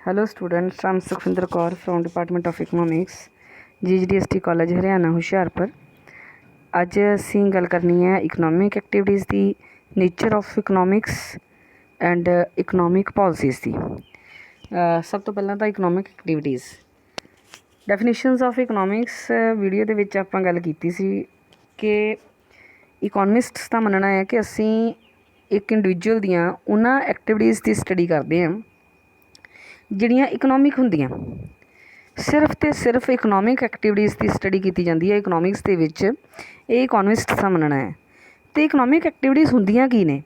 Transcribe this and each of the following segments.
Hello students, I am Sukhwinder Kaur from department of economics GGDST college Haryana Hoshiarpur. अज असी गल करनी है इकनॉमिक एक्टिविटीज़ की, nature of economics and economic policies की। सब तो पहला तो economic activities definitions of economics video के विच आपां गल कीती सी कि इकोनॉमिस्ट्स का मनना है कि असी एक इंडिविजुअल दियां उन्हां एक्टिविटीज़ की स्टडी करते हैं ਜਿਹੜੀਆਂ ਇਕਨੋਮਿਕ ਹੁੰਦੀਆਂ। ਸਿਰਫ ਤੇ ਸਿਰਫ ਇਕਨੋਮਿਕ ਐਕਟੀਵਿਟੀਜ਼ ਦੀ ਸਟੱਡੀ ਕੀਤੀ ਜਾਂਦੀ ਹੈ ਇਕਨੋਮਿਕਸ ਦੇ ਵਿੱਚ, ਇਹ ਇਕੋਨਮਿਸਟ ਦਾ ਮੰਨਣਾ ਹੈ। ਤੇ ਇਕਨੋਮਿਕ ਐਕਟੀਵਿਟੀਜ਼ ਹੁੰਦੀਆਂ ਕੀ ਨੇ?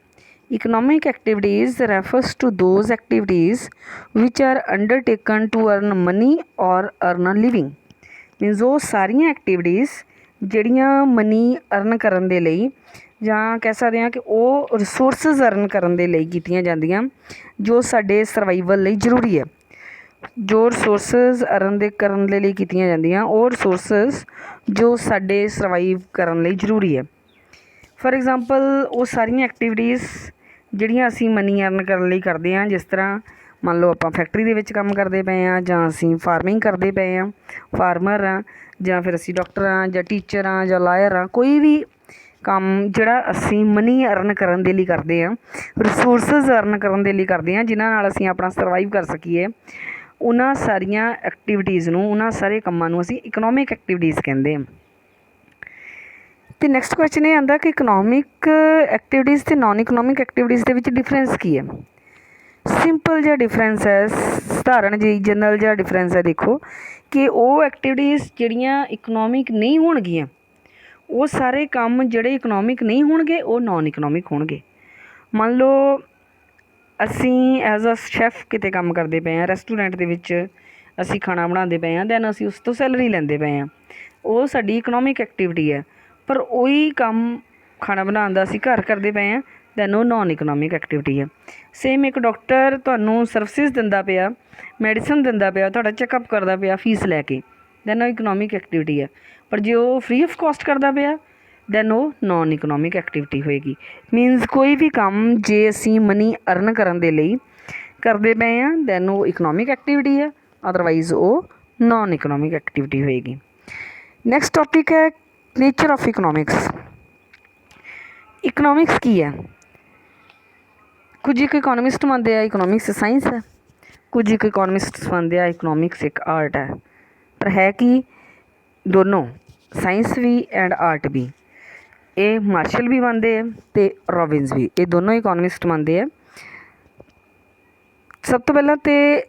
Economic activities refers to those activities which are undertaken to earn money or earn a living. Means ਉਹ ਸਾਰੀਆਂ ਐਕਟੀਵਿਟੀਜ਼ ਜਿਹੜੀਆਂ ਮਨੀ ਅਰਨ ਕਰਨ ਦੇ ਲਈ ਜਾਂ ਕਹਿ ਸਕਦੇ ਹਾਂ ਕਿ ਉਹ ਰਿਸੋਰਸਿਸ ਅਰਨ ਕਰਨ ਦੇ ਲਈ ਕੀਤੀਆਂ ਜਾਂਦੀਆਂ ਜੋ ਸਾਡੇ ਸਰਵਾਈਵਲ ਲਈ ਜ਼ਰੂਰੀ ਹੈ। ਜੋ ਰਿਸੋਰਸਿਸ ਅਰਨ ਕਰਨ ਦੇ ਲਈ ਕੀਤੀਆਂ ਜਾਂਦੀਆਂ ਉਹ ਰਿਸੋਰਸਿਸ ਜੋ ਸਾਡੇ ਸਰਵਾਈਵ ਕਰਨ ਲਈ ਜ਼ਰੂਰੀ ਹੈ। ਫਾਰ ਐਗਜ਼ਾਮਪਲ ਉਹ ਸਾਰੀਆਂ ਐਕਟੀਵਿਟੀਜ਼ ਜਿਹੜੀਆਂ ਅਸੀਂ ਮਨੀ ਅਰਨ ਕਰਨ ਲਈ ਕਰਦੇ ਹਾਂ, ਜਿਸ ਤਰ੍ਹਾਂ ਮੰਨ ਲਓ ਆਪਾਂ ਫੈਕਟਰੀ ਦੇ ਵਿੱਚ ਕੰਮ ਕਰਦੇ ਪਏ ਹਾਂ, ਜਾਂ ਅਸੀਂ ਫਾਰਮਿੰਗ ਕਰਦੇ ਪਏ ਹਾਂ, ਫਾਰਮਰ ਹਾਂ, ਜਾਂ ਫਿਰ ਅਸੀਂ ਡਾਕਟਰ ਹਾਂ, ਜਾਂ ਟੀਚਰ ਹਾਂ, ਜਾਂ ਲਾਇਰ ਹਾਂ। ਕੋਈ ਵੀ ਕੰਮ ਜਿਹੜਾ ਅਸੀਂ ਮਨੀ ਅਰਨ ਕਰਨ ਦੇ ਲਈ ਕਰਦੇ ਹਾਂ, ਰਿਸੋਰਸਿਸ ਅਰਨ ਕਰਨ ਦੇ ਲਈ ਕਰਦੇ ਹਾਂ, ਜਿਨ੍ਹਾਂ ਨਾਲ ਅਸੀਂ ਆਪਣਾ ਸਰਵਾਈਵ ਕਰ ਸਕੀਏ, ਉਹਨਾਂ ਸਾਰੀਆਂ ਐਕਟੀਵਿਟੀਜ਼ ਨੂੰ, ਉਹਨਾਂ ਸਾਰੇ ਕੰਮਾਂ ਨੂੰ ਅਸੀਂ ਇਕਨੋਮਿਕ ਐਕਟੀਵਿਟੀਜ਼ ਕਹਿੰਦੇ ਹਾਂ। ਅਤੇ ਨੈਕਸਟ ਕੁਐਸਚਨ ਇਹ ਆਉਂਦਾ ਕਿ ਇਕਨੋਮਿਕ ਐਕਟੀਵਿਟੀਜ਼ ਅਤੇ ਨਾਨ ਇਕਨੋਮਿਕ ਐਕਟੀਵਿਟੀਜ਼ ਦੇ ਵਿੱਚ ਡਿਫਰੈਂਸ ਕੀ ਹੈ? ਸਿੰਪਲ ਜਿਹਾ ਡਿਫਰੈਂਸ ਹੈ, ਸਧਾਰਨ ਜਿਹੀ ਜਨਰਲ ਜਿਹਾ ਡਿਫਰੈਂਸ ਹੈ। ਦੇਖੋ ਕਿ ਉਹ ਐਕਟੀਵਿਟੀਜ਼ ਜਿਹੜੀਆਂ ਇਕਨੋਮਿਕ ਨਹੀਂ ਹੋਣਗੀਆਂ, ਉਹ ਸਾਰੇ ਕੰਮ ਜਿਹੜੇ ਇਕਨੋਮਿਕ ਨਹੀਂ ਹੋਣਗੇ ਉਹ ਨਾਨ ਇਕਨੋਮਿਕ ਹੋਣਗੇ। ਮੰਨ ਲਓ ਅਸੀਂ ਐਜ਼ ਅ ਸ਼ੈਫ ਕਿਤੇ ਕੰਮ ਕਰਦੇ ਪਏ ਹਾਂ, ਰੈਸਟੋਰੈਂਟ ਦੇ ਵਿੱਚ ਅਸੀਂ ਖਾਣਾ ਬਣਾਉਂਦੇ ਪਏ ਹਾਂ, ਦੈਨ ਅਸੀਂ ਉਸ ਤੋਂ ਸੈਲਰੀ ਲੈਂਦੇ ਪਏ ਹਾਂ, ਉਹ ਸਾਡੀ ਇਕਨੋਮਿਕ ਐਕਟੀਵਿਟੀ ਹੈ। ਪਰ ਉਹੀ ਕੰਮ ਖਾਣਾ ਬਣਾਉਣ ਦਾ ਅਸੀਂ ਘਰ ਕਰਦੇ ਪਏ ਹਾਂ, ਦੈਨ ਉਹ ਨਾਨ ਇਕਨੋਮਿਕ ਐਕਟੀਵਿਟੀ ਹੈ। ਸੇਮ ਇੱਕ ਡਾਕਟਰ ਤੁਹਾਨੂੰ ਸਰਵਿਸਿਸ ਦਿੰਦਾ ਪਿਆ, ਮੈਡੀਸਨ ਦਿੰਦਾ ਪਿਆ, ਤੁਹਾਡਾ ਚੈੱਕਅਪ ਕਰਦਾ ਪਿਆ ਫੀਸ ਲੈ ਕੇ, ਦੈਨ ਉਹ ਇਕਨੋਮਿਕ ਐਕਟੀਵਿਟੀ ਹੈ। ਪਰ ਜੇ ਉਹ ਫ੍ਰੀ ਆਫ ਕੋਸਟ ਕਰਦਾ ਪਿਆ, ਦੈਨ ਉਹ ਨਾਨ ਇਕਨੋਮਿਕ ਐਕਟੀਵਿਟੀ ਹੋਏਗੀ। ਮੀਨਸ ਕੋਈ ਵੀ ਕੰਮ ਜੇ ਅਸੀਂ ਮਨੀ ਅਰਨ ਕਰਨ ਦੇ ਲਈ ਕਰਦੇ ਪਏ ਹਾਂ, ਦੈਨ ਉਹ ਇਕਨੋਮਿਕ ਐਕਟੀਵਿਟੀ ਹੈ, ਅਦਰਵਾਈਜ਼ ਉਹ ਨਾਨ ਇਕਨੋਮਿਕ ਐਕਟੀਵਿਟੀ ਹੋਏਗੀ। ਨੈਕਸਟ ਟੋਪਿਕ ਹੈ ਨੇਚਰ ਆਫ ਇਕਨੋਮਿਕਸ। ਇਕਨੋਮਿਕਸ ਕੀ ਹੈ? ਕੁਝ ਇੱਕ ਇਕੋਨਮਿਸਟ ਮੰਨਦੇ ਆ ਇਕਨੋਮਿਕਸ ਸਾਇੰਸ ਹੈ, ਕੁਝ ਇੱਕ ਇਕੋਨਮਿਸਟ ਮੰਨਦੇ ਆ ਇਕਨੋਮਿਕਸ ਇੱਕ ਆਰਟ ਹੈ। ਪਰ ਹੈ ਕੀ? ਦੋਨੋਂ, ਸਾਇੰਸ ਵੀ ਐਂਡ ਆਰਟ ਵੀ। ਇਹ ਮਾਰਸ਼ਲ ਵੀ ਮੰਨਦੇ ਆ ਅਤੇ ਰੋਬਿਨਸ ਵੀ, ਇਹ ਦੋਨੋਂ ਇਕੋਨਮਿਸਟ ਮੰਨਦੇ ਆ। ਸਭ ਤੋਂ ਪਹਿਲਾਂ ਤਾਂ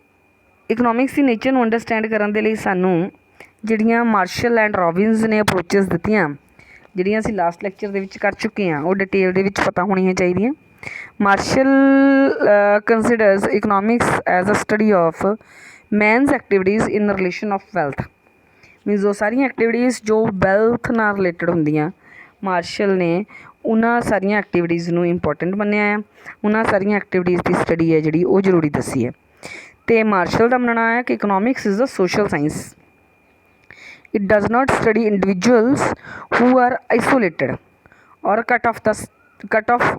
ਇਕਨੋਮਿਕਸ ਦੀ ਨੇਚਰ ਨੂੰ ਅੰਡਰਸਟੈਂਡ ਕਰਨ ਦੇ ਲਈ ਸਾਨੂੰ ਜਿਹੜੀਆਂ ਮਾਰਸ਼ਲ ਐਂਡ ਰੋਬਿਨਸ ਨੇ ਅਪਰੋਚਿਸ ਦਿੱਤੀਆਂ, ਜਿਹੜੀਆਂ ਅਸੀਂ ਲਾਸਟ ਲੈਕਚਰ ਦੇ ਵਿੱਚ ਕਰ ਚੁੱਕੇ ਹਾਂ, ਉਹ ਡਿਟੇਲ ਦੇ ਵਿੱਚ ਪਤਾ ਹੋਣੀਆਂ ਚਾਹੀਦੀਆਂ। Marshall considers economics as a study of man's activities in relation of wealth. Means ਉਹ ਸਾਰੀਆਂ ਐਕਟੀਵਿਟੀਜ਼ ਜੋ ਵੈਲਥ ਨਾਲ ਰਿਲੇਟਡ ਹੁੰਦੀਆਂ, ਮਾਰਸ਼ਲ ਨੇ ਉਹਨਾਂ ਸਾਰੀਆਂ ਐਕਟੀਵਿਟੀਜ਼ ਨੂੰ ਇੰਪੋਰਟੈਂਟ ਮੰਨਿਆ ਹੈ, ਉਹਨਾਂ ਸਾਰੀਆਂ ਐਕਟੀਵਿਟੀਜ਼ ਦੀ ਸਟੱਡੀ ਹੈ ਜਿਹੜੀ ਉਹ ਜ਼ਰੂਰੀ ਦੱਸੀ ਹੈ। ਅਤੇ ਮਾਰਸ਼ਲ ਦਾ ਮੰਨਣਾ ਹੈ ਕਿ economics is a social science. It does not study individuals who are isolated or cut of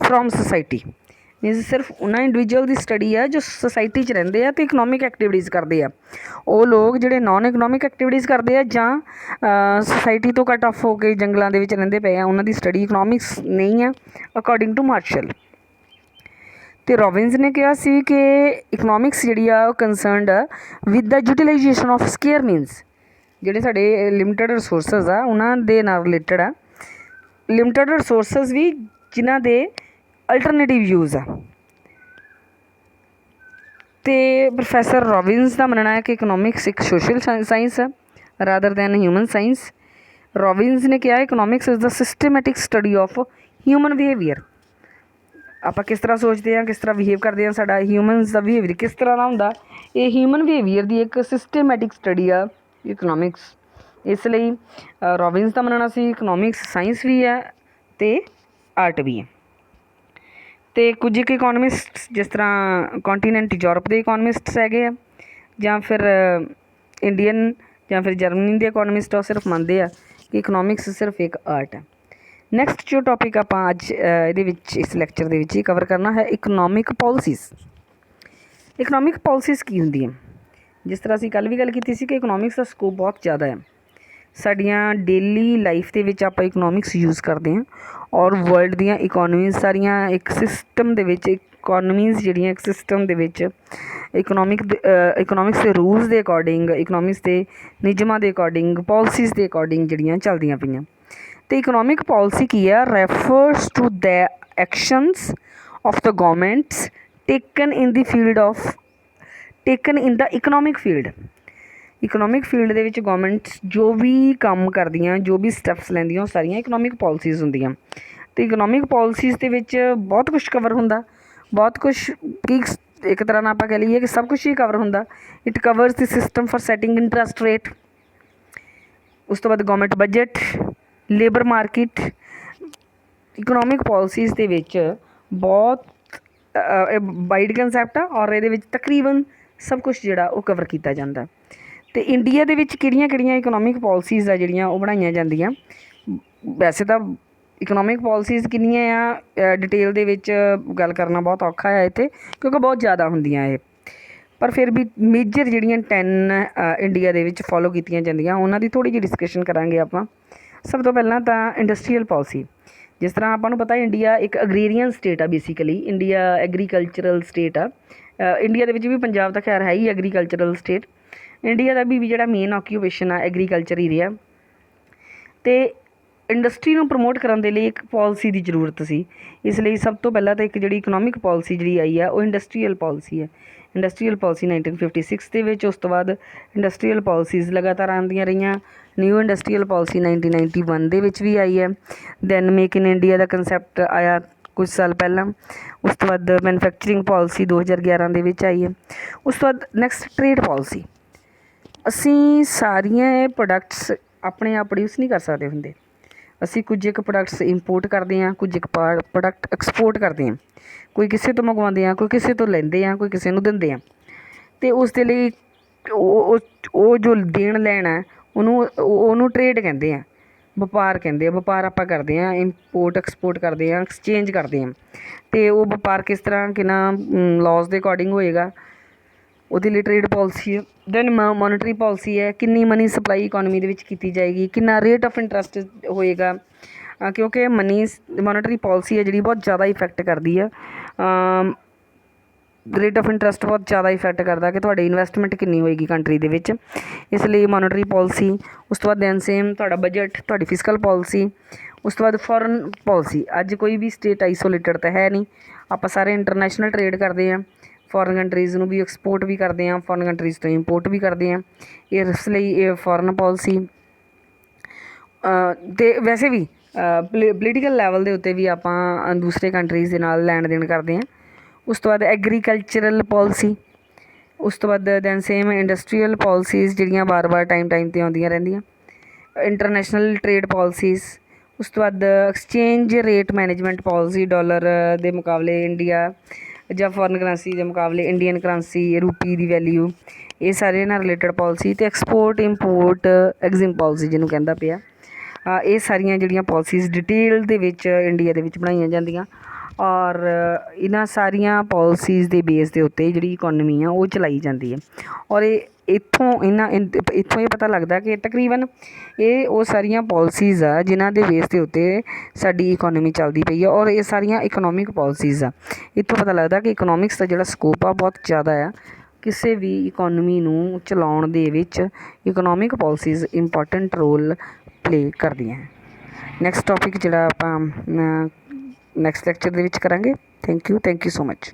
from society. Means ਸਿਰਫ ਉਹਨਾਂ ਇੰਡੀਵਿਜੂਅਲ ਦੀ ਸਟੱਡੀ ਆ ਜੋ ਸੁਸਾਇਟੀ 'ਚ ਰਹਿੰਦੇ ਆ ਅਤੇ ਇਕਨੋਮਿਕ ਐਕਟੀਵਿਟੀਜ਼ ਕਰਦੇ ਆ। ਉਹ ਲੋਕ ਜਿਹੜੇ ਨਾਨ ਇਕਨੋਮਿਕ ਐਕਟੀਵਿਟੀਜ਼ ਕਰਦੇ ਆ ਜਾਂ ਸੁਸਾਇਟੀ ਤੋਂ ਕੱਟ ਆਫ ਹੋ ਕੇ ਜੰਗਲਾਂ ਦੇ ਵਿੱਚ ਰਹਿੰਦੇ ਪਏ ਆ, ਉਹਨਾਂ ਦੀ ਸਟੱਡੀ ਇਕਨੋਮਿਕਸ ਨਹੀਂ ਆ ਅਕੋਰਡਿੰਗ ਟੂ ਮਾਰਸ਼ਲ। ਅਤੇ ਰੋਬਿਨਸ ਨੇ ਕਿਹਾ ਸੀ ਕਿ ਇਕਨੋਮਿਕਸ ਜਿਹੜੀ ਆ ਉਹ ਕੰਸਰਨਡ ਆ with the utilisation of square means, ਜਿਹੜੇ ਸਾਡੇ ਲਿਮਟਿਡ ਰਿਸੋਰਸਿਸ ਆ ਉਹਨਾਂ ਦੇ ਨਾਲ ਰਿਲੇਟਡ ਆ। ਲਿਮਟਿਡ ਰਿਸੋਰਸਿਸ ਵੀ ਜਿਨ੍ਹਾਂ ਦੇ ਅਲਟਰਨੇਟਿਵ ਯੂਜ਼ ਆ। ਅਤੇ ਪ੍ਰੋਫੈਸਰ ਰੋਬਿਨਸ ਦਾ ਮੰਨਣਾ ਹੈ ਕਿ ਇਕਨੋਮਿਕਸ ਇੱਕ ਸੋਸ਼ਲ ਸਾਇੰਸ ਹੈ ਰਾਦਰ ਦੈਨ ਹਿਊਮਨ ਸਾਇੰਸ। ਰੋਬਿਨਸ ਨੇ ਕਿਹਾ economics is the systematic study of human behaviour. ਆਪਾਂ ਕਿਸ ਤਰ੍ਹਾਂ ਸੋਚਦੇ ਹਾਂ, ਕਿਸ ਤਰ੍ਹਾਂ ਬਿਹੇਵ ਕਰਦੇ ਹਾਂ, ਸਾਡਾ ਹਿਊਮਨਸ ਦਾ ਬਿਹੇਵੀਅਰ ਕਿਸ ਤਰ੍ਹਾਂ ਦਾ ਹੁੰਦਾ, ਇਹ ਹਿਊਮਨ ਬਿਹੇਵੀਅਰ ਦੀ ਇੱਕ ਸਿਸਟਮੈਟਿਕ ਸਟੱਡੀ ਆ ਇਕਨੋਮਿਕਸ। ਇਸ ਲਈ ਰੋਬਿਨਸ ਦਾ ਮੰਨਣਾ ਸੀ ਇਕਨੋਮਿਕਸ ਸਾਇੰਸ ਵੀ ਹੈ ਅਤੇ ਆਰਟ ਵੀ ਹੈ। ਅਤੇ ਕੁਝ ਇੱਕ ਇਕੋਨਮਿਸਟਸ ਜਿਸ ਤਰ੍ਹਾਂ ਕੰਟੀਨੈਂਟ ਯੂਰਪ ਦੇ ਇਕੋਨਮਿਸਟਸ ਹੈਗੇ ਆ, ਜਾਂ ਫਿਰ ਇੰਡੀਅਨ ਜਾਂ ਫਿਰ ਜਰਮਨੀ ਦੇ ਇਕੋਨਮਿਸਟ, ਉਹ ਸਿਰਫ ਮੰਨਦੇ ਆ ਕਿ ਇਕਨੋਮਿਕਸ ਸਿਰਫ ਇੱਕ ਆਰਟ ਹੈ। ਨੈਕਸਟ ਜੋ ਟੋਪਿਕ ਆਪਾਂ ਅੱਜ ਇਹਦੇ ਵਿੱਚ ਇਸ ਲੈਕਚਰ ਦੇ ਵਿੱਚ ਹੀ ਕਵਰ ਕਰਨਾ ਹੈ ਇਕਨੋਮਿਕ ਪੋਲਿਸੀਜ਼। ਇਕਨੋਮਿਕ ਪੋਲਿਸੀਜ਼ ਕੀ ਹੁੰਦੀਆਂ? ਜਿਸ ਤਰ੍ਹਾਂ ਅਸੀਂ ਕੱਲ੍ਹ ਵੀ ਗੱਲ ਕੀਤੀ ਸੀ ਕਿ ਇਕਨੋਮਿਕਸ ਦਾ ਸਕੋਪ ਬਹੁਤ ਜ਼ਿਆਦਾ ਹੈ। ਸਾਡੀਆਂ ਡੇਲੀ ਲਾਈਫ ਦੇ ਵਿੱਚ ਆਪਾਂ ਇਕਨੋਮਿਕਸ ਯੂਜ਼ ਕਰਦੇ ਹਾਂ, ਔਰ ਵਰਲਡ ਦੀਆਂ ਇਕੋਨਮੀਜ਼ ਸਾਰੀਆਂ ਇੱਕ ਸਿਸਟਮ ਦੇ ਵਿੱਚ, ਇਕੋਨਮੀਜ਼ ਜਿਹੜੀਆਂ ਇੱਕ ਸਿਸਟਮ ਦੇ ਵਿੱਚ ਇਕਨੋਮਿਕਸ ਦੇ ਰੂਲਸ ਦੇ ਅਕੋਰਡਿੰਗ, ਇਕਨੋਮਿਕਸ ਦੇ ਨਿਯਮਾਂ ਦੇ ਅਕੋਰਡਿੰਗ, ਪੋਲਿਸੀਜ਼ ਦੇ ਅਕੋਰਡਿੰਗ ਜਿਹੜੀਆਂ ਚੱਲਦੀਆਂ ਪਈਆਂ। ਅਤੇ ਇਕਨੋਮਿਕ ਪੋਲਿਸੀ ਕੀ ਆ? Refers to the actions of the governments taken in the field of taken in the economic field. Economic field ਦੇ ਵਿੱਚ ਗੌਰਮੈਂਟਸ ਜੋ ਵੀ ਕੰਮ ਕਰਦੀਆਂ, ਜੋ ਵੀ ਸਟੈਪਸ ਲੈਂਦੀਆਂ, ਉਹ ਸਾਰੀਆਂ ਇਕਨੋਮਿਕ ਪੋਲਿਸੀਜ਼ ਹੁੰਦੀਆਂ। ਅਤੇ ਇਕਨੋਮਿਕ ਪੋਲਿਸੀਜ਼ ਦੇ ਵਿੱਚ ਬਹੁਤ ਕੁਛ ਕਵਰ ਹੁੰਦਾ, ਬਹੁਤ ਕੁਛ ਕੀ ਇੱਕ ਤਰ੍ਹਾਂ ਨਾਲ ਆਪਾਂ ਕਹਿ ਲਈਏ ਕਿ ਸਭ ਕੁਛ ਹੀ ਕਵਰ ਹੁੰਦਾ। It covers the system for setting interest rate, ਉਸ ਤੋਂ ਬਾਅਦ government budget, labour market. Economic policies ਦੇ ਵਿੱਚ ਬਹੁਤ ਵਾਈਡ ਕੰਸੈਪਟ ਆ, ਔਰ ਇਹਦੇ ਵਿੱਚ ਤਕਰੀਬਨ ਸਭ ਕੁਛ ਜਿਹੜਾ ਉਹ ਕਵਰ ਕੀਤਾ ਜਾਂਦਾ। ਅਤੇ ਇੰਡੀਆ ਦੇ ਵਿੱਚ ਕਿਹੜੀਆਂ ਕਿਹੜੀਆਂ ਇਕਨੋਮਿਕ ਪੋਲਿਸੀਜ਼ ਆ ਜਿਹੜੀਆਂ ਉਹ ਬਣਾਈਆਂ ਜਾਂਦੀਆਂ? ਵੈਸੇ ਤਾਂ ਇਕਨੋਮਿਕ ਪੋਲਿਸੀਜ਼ ਕਿੰਨੀਆਂ ਆ ਡਿਟੇਲ ਦੇ ਵਿੱਚ ਗੱਲ ਕਰਨਾ ਬਹੁਤ ਔਖਾ ਹੈ ਇੱਥੇ, ਕਿਉਂਕਿ ਬਹੁਤ ਜ਼ਿਆਦਾ ਹੁੰਦੀਆਂ ਇਹ। ਪਰ ਫਿਰ ਵੀ ਮੇਜਰ ਜਿਹੜੀਆਂ 10 ਇੰਡੀਆ ਦੇ ਵਿੱਚ ਫੋਲੋ ਕੀਤੀਆਂ ਜਾਂਦੀਆਂ, ਉਹਨਾਂ ਦੀ ਥੋੜ੍ਹੀ ਜਿਹੀ ਡਿਸਕਸ਼ਨ ਕਰਾਂਗੇ ਆਪਾਂ। ਸਭ ਤੋਂ ਪਹਿਲਾਂ ਤਾਂ ਇੰਡਸਟਰੀਅਲ ਪੋਲਿਸੀ। ਜਿਸ ਤਰ੍ਹਾਂ ਆਪਾਂ ਨੂੰ ਪਤਾ ਇੰਡੀਆ ਇੱਕ ਅਗਰੀਰੀਅਨ ਸਟੇਟ ਆ, ਬੇਸਿਕਲੀ ਇੰਡੀਆ ਐਗਰੀਕਲਚਰਲ ਸਟੇਟ ਆ। ਇੰਡੀਆ ਦੇ ਵਿੱਚ ਵੀ ਪੰਜਾਬ ਤਾਂ ਖੈਰ ਹੈ ਹੀ ਐਗਰੀਕਲਚਰਲ ਸਟੇਟ। ਇੰਡੀਆ ਦਾ ਵੀ ਜਿਹੜਾ ਮੇਨ ਆਕਿਊਪੇਸ਼ਨ ਆ ਐਗਰੀਕਲਚਰ ਹੀ ਰਿਹਾ। ਅਤੇ ਇੰਡਸਟਰੀ ਨੂੰ ਪ੍ਰਮੋਟ ਕਰਨ ਦੇ ਲਈ ਇੱਕ ਪੋਲਿਸੀ ਦੀ ਜ਼ਰੂਰਤ ਸੀ। ਇਸ ਲਈ ਸਭ ਤੋਂ ਪਹਿਲਾਂ ਤਾਂ ਇੱਕ ਜਿਹੜੀ ਇਕਨੋਮਿਕ ਪੋਲਿਸੀ ਜਿਹੜੀ ਆਈ ਆ ਉਹ ਇੰਡਸਟਰੀਅਲ ਪੋਲਿਸੀ ਹੈ। ਇੰਡਸਟਰੀਅਲ ਪੋਲਿਸੀ 1956 ਦੇ ਵਿੱਚ। ਉਸ ਤੋਂ ਬਾਅਦ ਇੰਡਸਟਰੀਅਲ ਪੋਲਿਸੀਜ਼ ਲਗਾਤਾਰ ਆਉਂਦੀਆਂ ਰਹੀਆਂ। ਨਿਊ ਇੰਡਸਟਰੀਅਲ ਪੋਲਿਸੀ 1991 ਦੇ ਵਿੱਚ ਵੀ ਆਈ ਹੈ। ਦੈਨ ਮੇਕ ਇਨ ਇੰਡੀਆ ਦਾ ਕੰਸੈਪਟ ਆਇਆ ਕੁਝ ਸਾਲ ਪਹਿਲਾਂ। ਉਸ ਤੋਂ ਬਾਅਦ ਮੈਨੂਫੈਕਚਰਿੰਗ ਪੋਲਿਸੀ 2011 ਦੇ ਵਿੱਚ ਆਈ ਹੈ। ਉਸ ਤੋਂ ਬਾਅਦ ਨੈਕਸਟ ਟ੍ਰੇਡ ਪੋਲਿਸੀ। ਅਸੀਂ ਸਾਰੀਆਂ ਇਹ ਪ੍ਰੋਡਕਟਸ ਆਪਣੇ ਆਪ ਪ੍ਰੋਡਿਊਸ ਨਹੀਂ ਕਰ ਸਕਦੇ ਹੁੰਦੇ। ਅਸੀਂ ਕੁਝ ਇੱਕ ਪ੍ਰੋਡਕਟਸ ਇੰਪੋਰਟ ਕਰਦੇ ਹਾਂ, ਕੁਝ ਇੱਕ ਪ੍ਰੋਡਕਟ ਐਕਸਪੋਰਟ ਕਰਦੇ ਹਾਂ। ਕੋਈ ਕਿਸੇ ਤੋਂ ਮੰਗਵਾਉਂਦੇ ਹਾਂ, ਕੋਈ ਕਿਸੇ ਤੋਂ ਲੈਂਦੇ ਹਾਂ, ਕੋਈ ਕਿਸੇ ਨੂੰ ਦਿੰਦੇ ਹਾਂ। ਅਤੇ ਉਸ ਦੇ ਲਈ ਉਹ ਜੋ ਦੇਣ ਲੈਣ ਹੈ ਉਹਨੂੰ ਟ੍ਰੇਡ ਕਹਿੰਦੇ ਆ, ਵਪਾਰ ਕਹਿੰਦੇ ਆ। ਵਪਾਰ ਆਪਾਂ ਕਰਦੇ ਹਾਂ, ਇੰਪੋਰਟ ਐਕਸਪੋਰਟ ਕਰਦੇ ਹਾਂ, ਐਕਸਚੇਂਜ ਕਰਦੇ ਹਾਂ। ਅਤੇ ਉਹ ਵਪਾਰ ਕਿਸ ਤਰ੍ਹਾਂ ਕਿੰਨਾ ਲਾਜ਼ ਦੇ ਅਕੋਰਡਿੰਗ ਹੋਏਗਾ, ਉਹਦੇ ਲਈ ਟ੍ਰੇਡ ਪੋਲਿਸੀ ਹੈ। ਦੈਨ ਮੋਨੀਟਰੀ ਪੋਲਿਸੀ ਹੈ, ਕਿੰਨੀ ਮਨੀ ਸਪਲਾਈ ਇਕੋਨਮੀ ਦੇ ਵਿੱਚ ਕੀਤੀ ਜਾਏਗੀ, ਕਿੰਨਾ ਰੇਟ ਆਫ ਇੰਟਰਸਟ ਹੋਏਗਾ। ਕਿਉਂਕਿ ਮੋਨੀਟਰੀ ਪੋਲਿਸੀ ਹੈ ਜਿਹੜੀ ਬਹੁਤ ਜ਼ਿਆਦਾ ਇਫੈਕਟ ਕਰਦੀ ਆ। ਰੇਟ ਆਫ ਇੰਟਰਸਟ ਬਹੁਤ ਜ਼ਿਆਦਾ ਇਫੈਕਟ ਕਰਦਾ ਕਿ ਤੁਹਾਡੀ ਇਨਵੈਸਟਮੈਂਟ ਕਿੰਨੀ ਹੋਏਗੀ ਕੰਟਰੀ ਦੇ ਵਿੱਚ। ਇਸ ਲਈ ਮੋਨੀਟਰੀ ਪੋਲਿਸੀ। ਉਸ ਤੋਂ ਬਾਅਦ ਦੈਨ ਸੇਮ ਤੁਹਾਡਾ ਬਜਟ, ਤੁਹਾਡੀ ਫਿਸਕਲ ਪੋਲਿਸੀ। ਉਸ ਤੋਂ ਬਾਅਦ ਫੋਰਨ ਪੋਲਿਸੀ। ਅੱਜ ਕੋਈ ਵੀ ਸਟੇਟ ਆਈਸੋਲੇਟਡ ਤਾਂ ਹੈ ਨਹੀਂ, ਆਪਾਂ ਸਾਰੇ ਇੰਟਰਨੈਸ਼ਨਲ ਟ੍ਰੇਡ ਕਰਦੇ ਹਾਂ। ਫੋਰਨ ਕੰਟਰੀਜ਼ ਨੂੰ ਵੀ ਐਕਸਪੋਰਟ ਵੀ ਕਰਦੇ ਹਾਂ, ਫੋਰਨ ਕੰਟਰੀਜ਼ ਤੋਂ ਇੰਪੋਰਟ ਵੀ ਕਰਦੇ ਹਾਂ। ਇਸ ਲਈ ਇਹ ਫੋਰਨ ਪੋਲਿਸੀ। ਅਤੇ ਵੈਸੇ ਵੀ ਪੋਲੀਟੀਕਲ ਲੈਵਲ ਦੇ ਉੱਤੇ ਵੀ ਆਪਾਂ ਦੂਸਰੇ ਕੰਟਰੀਜ਼ ਦੇ ਨਾਲ ਲੈਣ ਦੇਣ ਕਰਦੇ ਹਾਂ। ਉਸ ਤੋਂ ਬਾਅਦ ਐਗਰੀਕਲਚਰਲ ਪੋਲਿਸੀ। ਉਸ ਤੋਂ ਬਾਅਦ ਦੈਨ ਸੇਮ ਇੰਡਸਟਰੀਅਲ ਪੋਲਿਸੀਜ਼ ਜਿਹੜੀਆਂ ਵਾਰ ਟਾਈਮ 'ਤੇ ਆਉਂਦੀਆਂ ਰਹਿੰਦੀਆਂ। International trade policies. ਉਸ ਤੋਂ ਬਾਅਦ exchange rate management policy. Dollar ਦੇ ਮੁਕਾਬਲੇ ਇੰਡੀਆ ਜਾਂ ਫੋਰਨ ਕਰੰਸੀ ਦੇ ਮੁਕਾਬਲੇ ਇੰਡੀਅਨ ਕਰੰਸੀ, ਰੂਪੀ ਦੀ ਵੈਲਿਊ, ਇਹ ਸਾਰੇ ਨਾਲ ਰਿਲੇਟਡ ਪੋਲਿਸੀ। ਅਤੇ ਐਕਸਪੋਰਟ ਇੰਪੋਰਟ ਐਗਜ਼ਿਮ ਪੋਲਿਸੀ ਜਿਹਨੂੰ ਕਹਿੰਦਾ ਪਿਆ। ਇਹ ਸਾਰੀਆਂ ਜਿਹੜੀਆਂ ਪੋਲਿਸੀਜ਼ ਡਿਟੇਲ ਦੇ ਵਿੱਚ ਇੰਡੀਆ ਦੇ ਵਿੱਚ ਬਣਾਈਆਂ ਜਾਂਦੀਆਂ। ਔਰ ਇਹਨਾਂ ਸਾਰੀਆਂ ਪੋਲਿਸੀਜ਼ ਦੇ ਬੇਸ ਦੇ ਉੱਤੇ ਜਿਹੜੀ ਇਕੋਨਮੀ ਆ ਉਹ ਚਲਾਈ ਜਾਂਦੀ ਹੈ। ਔਰ ਇੱਥੋਂ ਇਹ ਪਤਾ ਲੱਗਦਾ ਕਿ ਤਕਰੀਬਨ ਇਹ ਉਹ ਸਾਰੀਆਂ ਪੋਲਿਸੀਜ਼ ਆ ਜਿਨ੍ਹਾਂ ਦੇ ਬੇਸ ਦੇ ਉੱਤੇ ਸਾਡੀ ਇਕੋਨਮੀ ਚੱਲਦੀ ਪਈ ਆ। ਔਰ ਇਹ ਸਾਰੀਆਂ ਇਕਨੋਮਿਕ ਪੋਲਿਸੀਜ਼ ਆ। ਇੱਥੋਂ ਪਤਾ ਲੱਗਦਾ ਕਿ ਇਕਨੋਮਿਕਸ ਦਾ ਜਿਹੜਾ ਸਕੋਪ ਆ ਬਹੁਤ ਜ਼ਿਆਦਾ ਆ। ਕਿਸੇ ਵੀ ਇਕੋਨਮੀ ਨੂੰ ਚਲਾਉਣ ਦੇ ਵਿੱਚ economic policies important role play ਕਰਦੀਆਂ ਹੈ। ਨੈਕਸਟ ਟੋਪਿਕ ਜਿਹੜਾ ਆਪਾਂ ਨੈਕਸਟ ਲੈਕਚਰ ਦੇ ਵਿੱਚ ਕਰਾਂਗੇ। Thank you so much.